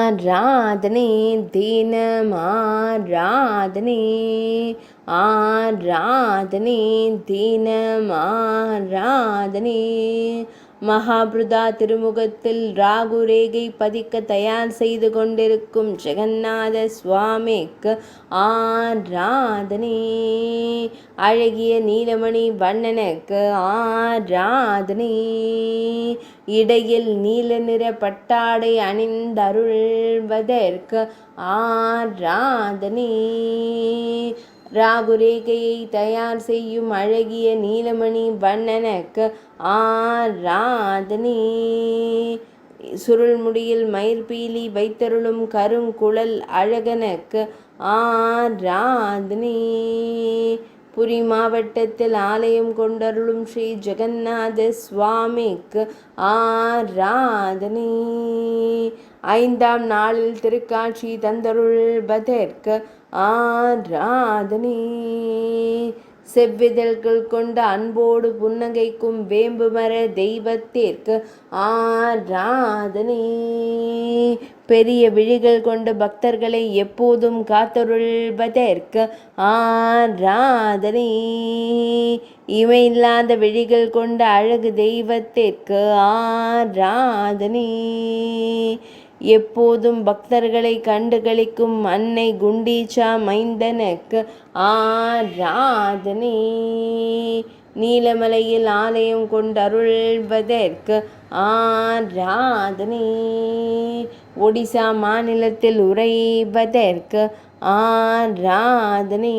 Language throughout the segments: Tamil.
ஆராதனை தினம் ஆராதனை ஆராதனை தினம் ஆராதனை. மகாபிரதா திருமுகத்தில் ராகு ரேகை பதிக்க தயார் செய்து கொண்டிருக்கும் ஜெகநாத சுவாமிக்கு ஆராதனை. அழகிய நீலமணி வண்ணனுக்கு ஆராதனை. இடையில் நீல நிற பட்டாடை அணிந்தருள்வதற்கு ஆராதனை. ராகுரேகையை தயார் செய்யும் அழகிய நீலமணி வண்ணனுக்கு ஆராதனை. சுருள்முடியில் மயிர்பீலி வைத்தருளும் கருங்குழல் அழகனுக்கு ஆராதனை. புரி மாவட்டத்தில் ஆலயம் கொண்டருளும் ஸ்ரீ ஜெகநாத சுவாமிக்கு ஆராதனை. 5ஆம் நாளில் திருக்காட்சி தந்தருள்வதற்கு ஆராதனை. செவ்விதழ்கள் கொண்ட அன்போடு புன்னகைக்கும் வேம்பு மர தெய்வத்திற்கு ஆராதனை. பெரிய விழிகள் கொண்ட பக்தர்களை எப்போதும் காத்தருள்வதற்கு ஆராதனை. இமையில்லாத விழிகள் கொண்ட அழகு தெய்வத்திற்கு ஆராதனை. எப்போதும் பக்தர்களை கண்டு களிக்கும் அன்னை குண்டீச்சா மைந்தனுக்கு ஆராதனை. நீலமலையில் ஆலயம் கொண்டருள்வதற்கு ஆராதனை. ஒடிசா மாநிலத்தில் உறைவதற்கு ஆராதனை.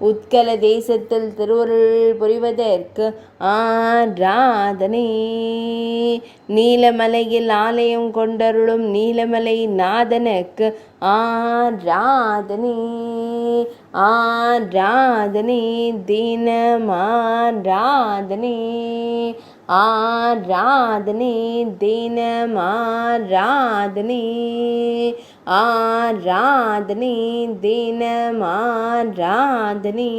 உத்கல தேசத்தில் திருவருள் புரிவதற்கு ஆராதனை. நீலமலையில் ஆலயம் கொண்டருளும் நீலமலை நாதனுக்கு ஆராதனை. ஆராதனை தினம் ஆராதனை. ஆராதனை தினம் ஆராதனை. ஆராதனை தினம் ஆராதனை.